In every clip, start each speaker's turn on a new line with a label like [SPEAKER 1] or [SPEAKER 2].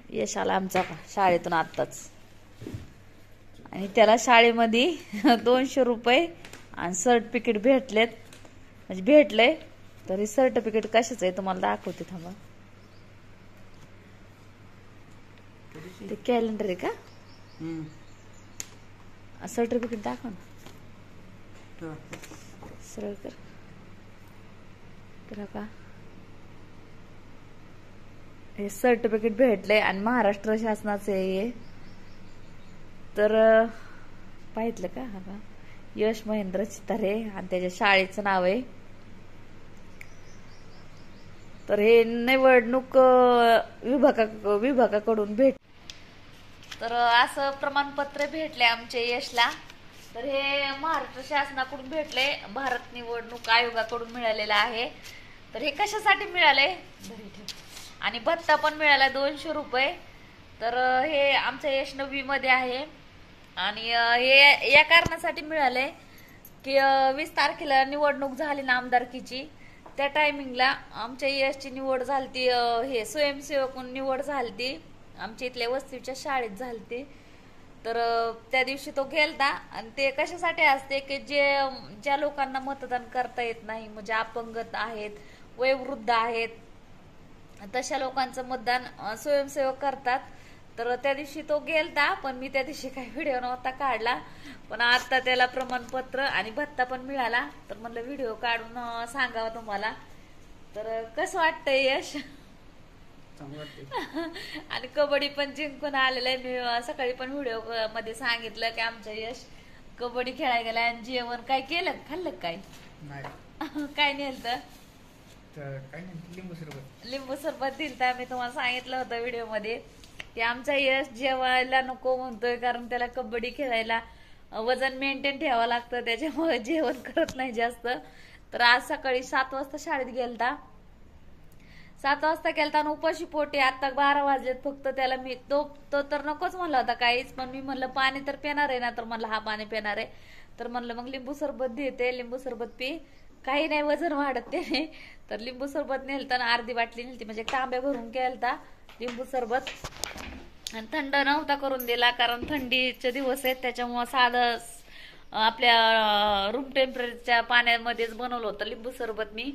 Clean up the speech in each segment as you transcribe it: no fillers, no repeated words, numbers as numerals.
[SPEAKER 1] यश आला आमचा शाळेतून आत्ताच, आणि त्याला शाळेमध्ये 200 रुपये आणि सर्टिफिकेट भेटलेत, म्हणजे भेटलंय. तर हे सर्टिफिकेट कशाचं आहे तुम्हाला दाखवते थांबा. ते कॅलेंडर आहे का? सर्टिफिकेट दाखव ना, सरळ कर का. हे सर्टिफिकेट भेटले आणि महाराष्ट्र शासनाचे आहे. तर पाहितलं का? हा का, यश महेंद्र चितारे आणि त्याच्या शाळेचं नाव आहे. तर हे निवडणूक विभागाकडून भेट, तर असं प्रमाणपत्र भेटले आमच्या यशला. तर हे महाराष्ट्र शासनाकडून भेटले, भारत निवडणूक आयोगाकडून मिळालेलं आहे. तर हे कशासाठी मिळाले, आणि भत्ता पण मिळाला 200 रुपये. तर हे आमचं यश 9वी मध्ये आहे, आणि हे या कारणासाठी मिळाले की 20 तारखेला निवडणूक झाली ना आमदारकीची, त्या टायमिंगला आमच्या यशची निवड झालती. हे स्वयंसेवक निवड झालती, आमच्या इथल्या वस्तीच्या शाळेत झालती. तर त्या दिवशी तो गेलता. आणि ते कशासाठी असते की ज्या लोकांना मतदान करता येत नाही, म्हणजे अपंगत आहेत, वयोवृद्ध आहेत, तशा लोकांचं मतदान स्वयंसेवक करतात. तर त्या दिवशी तो गेलता, पण मी त्या दिवशी काही व्हिडिओ नव्हता काढला. पण आता त्याला प्रमाणपत्र आणि भत्ता पण मिळाला, तर म्हणलं व्हिडिओ काढून सांगावं तुम्हाला. तर कसं वाटतंय यश? आणि कबड्डी पण जिंकून आलेलं आहे. मी सकाळी पण व्हिडिओ मध्ये सांगितलं की आमचं यश कबड्डी खेळायला गेला. आणि जेवण काय केलं, खाल्लं काय? काय नेलं? लिंबू सरबत दिलता. मी तुम्हाला सांगितलं होतं व्हिडिओ मध्ये की आमचा यश जेवायला नको म्हणतोय, कारण त्याला कबड्डी खेळायला वजन मेंटेन ठेवावं लागतं, त्याच्यामुळे जेवण करत नाही जास्त. तर आज सकाळी 7 वाजता शाळेत गेलता, 7 वाजता गेलता आणि उपाशी पोटी. आता 12 वाजलेत फक्त. त्याला मी तो तर नकोच म्हणला होता काहीच, पण मी म्हणलं पाणी तर पिणार आहे ना, तर म्हणलं हा पाणी पिणार आहे. तर म्हणलं मग लिंबू सरबत देते, लिंबू सरबत पी, काही नाही वजन वाढत ते. तर लिंबू सरबत नेलतं ना, अर्धी बाटली नेलती, म्हणजे तांब्या भरून केलता लिंबू सरबत. आणि थंड नव्हता करून दिला, कारण थंडीचे दिवस आहेत, त्याच्यामुळे साधं आपल्या रूम टेम्परेचरच्या पाण्यामध्येच बनवलं होतं लिंबू सरबत मी.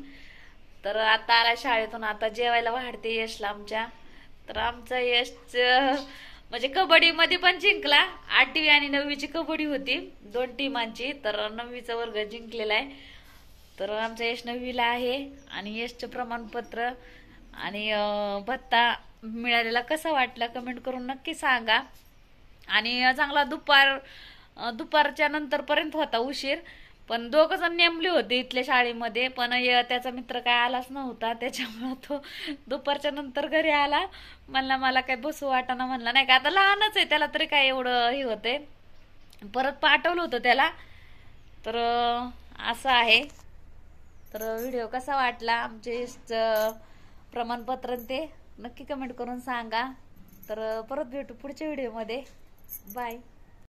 [SPEAKER 1] तर आता आला शाळेतून, आता जेवायला वाढते यशला आमच्या. तर आमचा यश म्हणजे कबड्डी मध्ये पण जिंकला. 8वी आणि 9वीची कबड्डी होती, 2 टीमांची. तर 9वीचा वर्ग जिंकलेला आहे. तर आमचा यश 9वीला आहे, आणि यशचं प्रमाणपत्र आणि भत्ता मिळालेला कसा वाटला कमेंट करून नक्की सांगा. आणि चांगला दुपारच्या नंतर पर्यंत होता उशीर, पण 2 जण नेमले होते इथल्या शाळेमध्ये, पण त्याचा मित्र काय आलाच नव्हता, त्याच्यामुळे तो दुपारच्या नंतर घरी आला. म्हणला मला काय बसू वाटाना, म्हणला नाही का आता लहानच आहे, त्याला तरी काय एवढं हे होते. परत पाठवलं होतं त्याला. तर असं आहे. तर व्हिडिओ कसा वाटला आमचे प्रमाणपत्र ते नक्की कमेंट करून सांगा. तर परत भेटू पुढच्या व्हिडिओमध्ये. बाय.